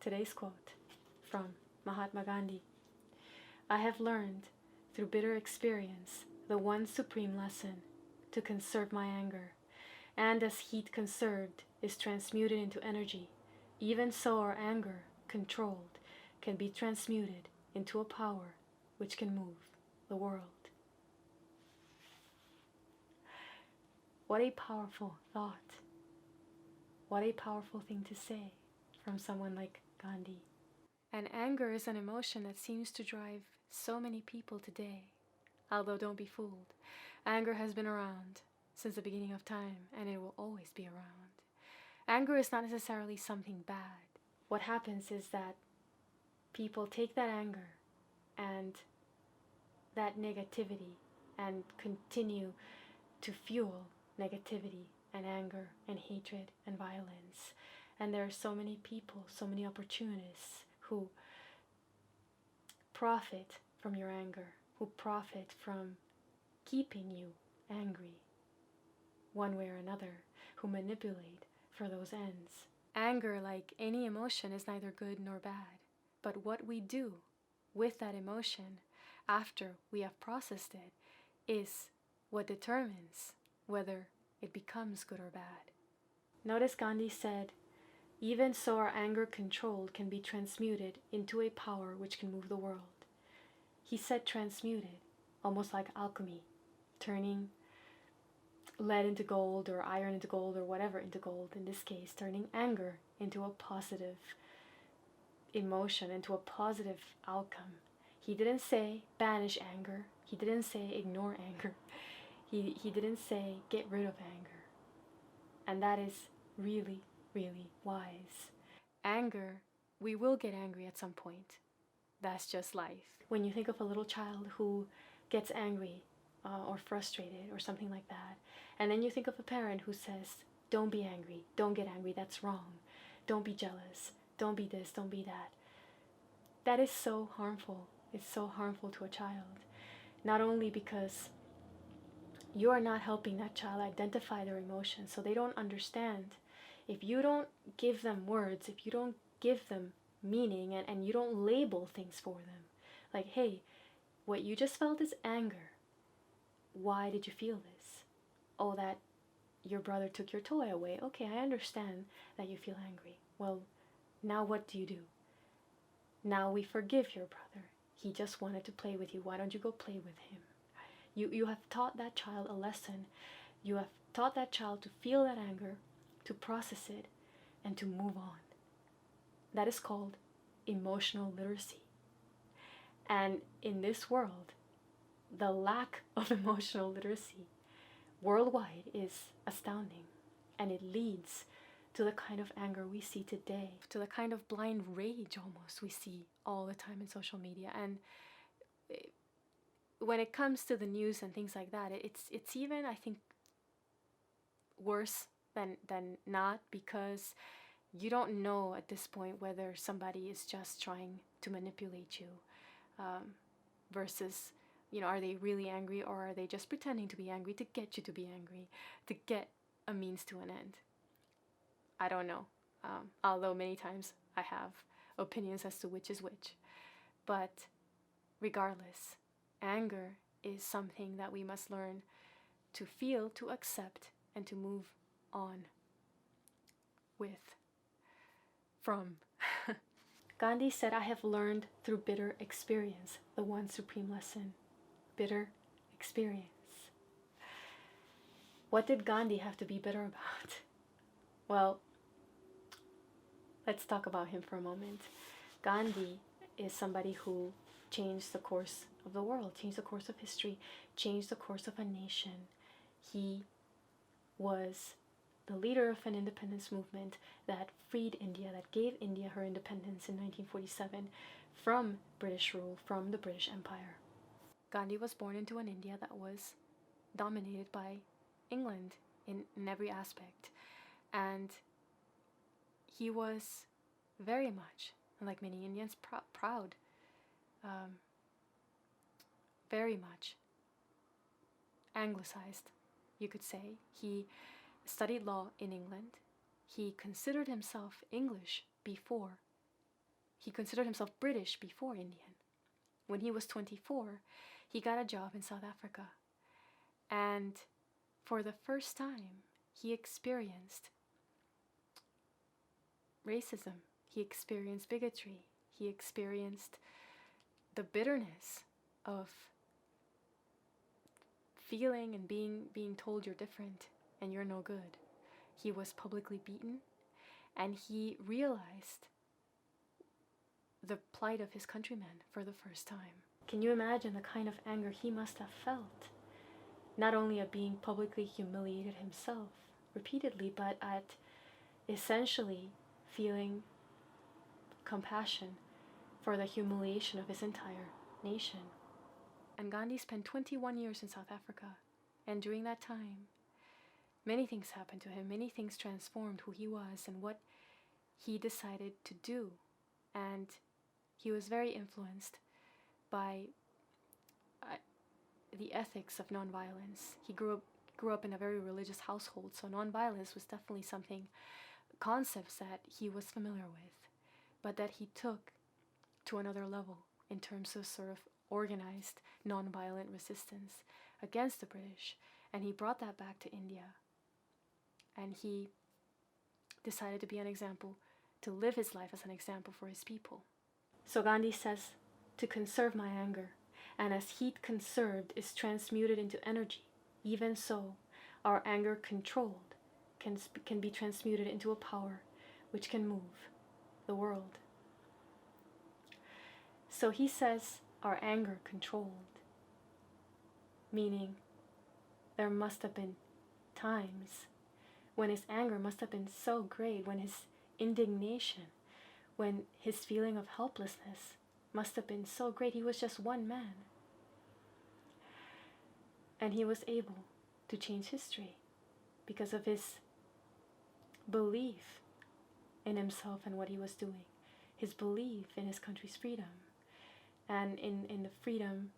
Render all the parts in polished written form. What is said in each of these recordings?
Today's quote from Mahatma Gandhi. I have learned through bitter experience the one supreme lesson, to conserve my anger, and as heat conserved is transmuted into energy, even so our anger, controlled, can be transmuted into a power which can move the world. What a powerful thought. What a powerful thing to say from someone like Gandhi. And anger is an emotion that seems to drive so many people today. Although don't be fooled, anger has been around since the beginning of time, and it will always be around. Anger is not necessarily something bad. What happens is that people take that anger and that negativity and continue to fuel negativity and anger and hatred and violence. And there are so many people, so many opportunists who profit from your anger, who profit from keeping you angry one way or another, who manipulate for those ends. Anger, like any emotion, is neither good nor bad, but what we do with that emotion after we have processed it is what determines whether it becomes good or bad. Notice Gandhi said, even so our anger controlled can be transmuted into a power which can move the world. He said transmuted, almost like alchemy, turning lead into gold or iron into gold or whatever into gold. In this case, turning anger into a positive emotion, into a positive outcome. He didn't say banish anger. He didn't say ignore anger. He didn't say get rid of anger. And that is really, really wise. Anger, we will get angry at some point. That's just life. When you think of a little child who gets angry or frustrated or something like that, and then you think of a parent who says, don't be angry, don't get angry, that's wrong, don't be jealous, don't be this, don't be that. That is so harmful. It's so harmful to a child. Not only because you are not helping that child identify their emotions, so they don't understand. If you don't give them words, if you don't give them meaning and you don't label things for them, like, hey, what you just felt is anger. Why did you feel this? Oh, that your brother took your toy away. Okay, I understand that you feel angry. Well, now what do you do? Now we forgive your brother. He just wanted to play with you. Why don't you go play with him? You have taught that child a lesson. You have taught that child to feel that anger, to process it, and to move on. That is called emotional literacy. And in this world, the lack of emotional literacy worldwide is astounding. And it leads to the kind of anger we see today, to the kind of blind rage almost we see all the time in social media. And when it comes to the news and things like that, it's even, I think, worse than not, because you don't know at this point whether somebody is just trying to manipulate you versus, are they really angry, or are they just pretending to be angry to get you to be angry, to get a means to an end. I don't know, although many times I have opinions as to which is which. But regardless, anger is something that we must learn to feel, to accept, and to move on from. Gandhi said, I have learned through bitter experience the one supreme lesson. Bitter experience. What did Gandhi have to be bitter about? Well, let's talk about him for a moment. Gandhi is somebody who changed the course of the world, changed the course of history, changed the course of a nation. He was the leader of an independence movement that freed India, that gave India her independence in 1947 from British rule, from the British Empire. Gandhi was born into an India that was dominated by England in every aspect. And he was very much, like many Indians, proud, very much anglicized, you could say. He studied law in England. He considered himself English before he considered himself British before Indian. When he was 24, he got a job in South Africa. And for the first time, he experienced racism. He experienced bigotry. He experienced the bitterness of feeling and being told you're different and you're no good. He was publicly beaten, and he realized the plight of his countrymen for the first time. Can you imagine the kind of anger he must have felt? Not only at being publicly humiliated himself repeatedly, but at essentially feeling compassion for the humiliation of his entire nation. And Gandhi spent 21 years in South Africa, and during that time, many things happened to him. Many things transformed who he was and what he decided to do. And he was very influenced by the ethics of nonviolence. He grew up in a very religious household, so nonviolence was definitely concepts that he was familiar with, but that he took to another level in terms of sort of organized nonviolent resistance against the British. And he brought that back to India. And he decided to be an example, to live his life as an example for his people. So Gandhi says, to conserve my anger, and as heat conserved is transmuted into energy, even so, our anger controlled can be transmuted into a power which can move the world. So he says, our anger controlled, meaning there must have been times when his anger must have been so great, when his indignation, when his feeling of helplessness must have been so great. He was just one man. And he was able to change history because of his belief in himself and what he was doing, his belief in his country's freedom, and in the freedom,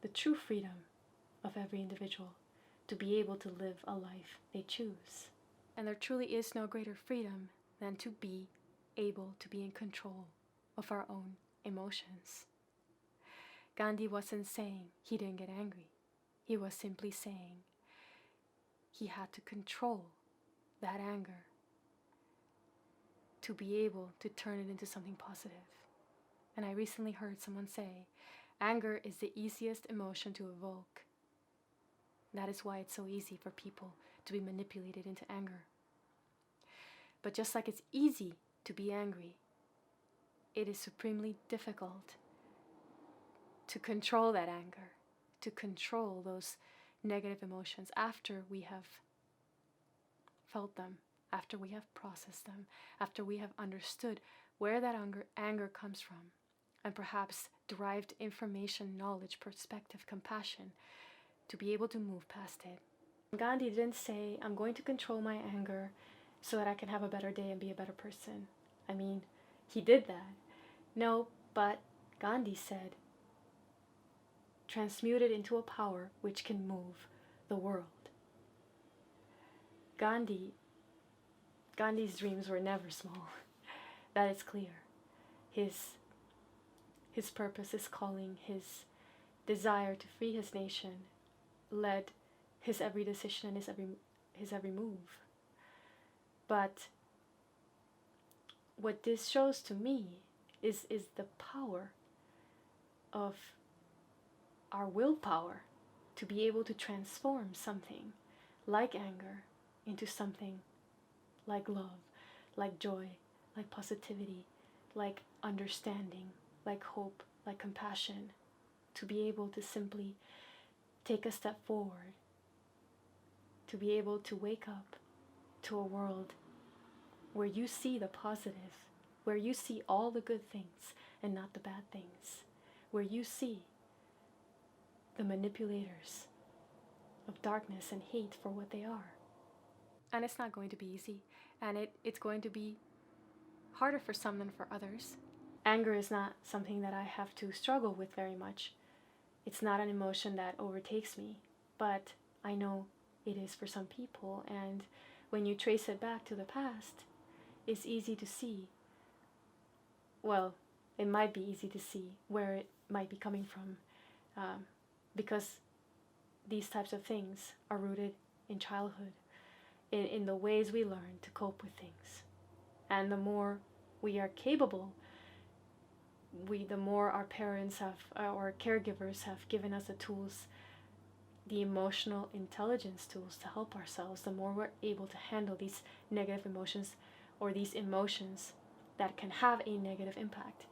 the true freedom of every individual to be able to live a life they choose. And there truly is no greater freedom than to be able to be in control of our own emotions. Gandhi wasn't saying he didn't get angry. He was simply saying he had to control that anger to be able to turn it into something positive. And I recently heard someone say, anger is the easiest emotion to evoke. That is why it's so easy for people to be manipulated into anger. But just like it's easy to be angry, it is supremely difficult to control that anger, to control those negative emotions after we have felt them, after we have processed them, after we have understood where that anger comes from, and perhaps derived information, knowledge, perspective, compassion, to be able to move past it. Gandhi didn't say, I'm going to control my anger so that I can have a better day and be a better person. I mean, he did that. No, but Gandhi said, transmute it into a power which can move the world. Gandhi's dreams were never small. That is clear. His purpose, his calling, his desire to free his nation led his every decision and his every move. But what this shows to me is the power of our willpower to be able to transform something like anger into something like love, like joy, like positivity, like understanding, like hope, like compassion, to be able to simply take a step forward, to be able to wake up to a world where you see the positive, where you see all the good things and not the bad things, where you see the manipulators of darkness and hate for what they are. And it's not going to be easy, and it's going to be harder for some than for others. Anger is not something that I have to struggle with very much. It's not an emotion that overtakes me, but I know it is for some people, and when you trace it back to the past, it's easy to see well, it might be easy to see where it might be coming from, because these types of things are rooted in childhood, in the ways we learn to cope with things. And the more we are capable, the more our parents have, or caregivers have given us the tools, the emotional intelligence tools to help ourselves, the more we're able to handle these negative emotions, or these emotions that can have a negative impact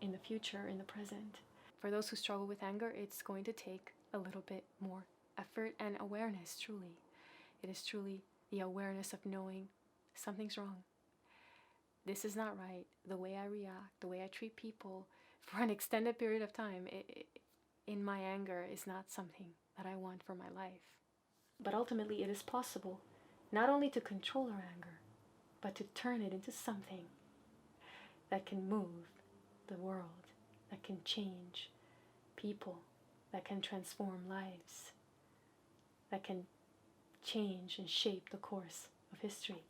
in the future, in the present. For those who struggle with anger, it's going to take a little bit more effort and awareness, truly. It is truly the awareness of knowing something's wrong. This is not right. The way I react, the way I treat people for an extended period of time in my anger is not something that I want for my life. But ultimately, it is possible not only to control our anger, but to turn it into something that can move the world, that can change people, that can transform lives, that can change and shape the course of history.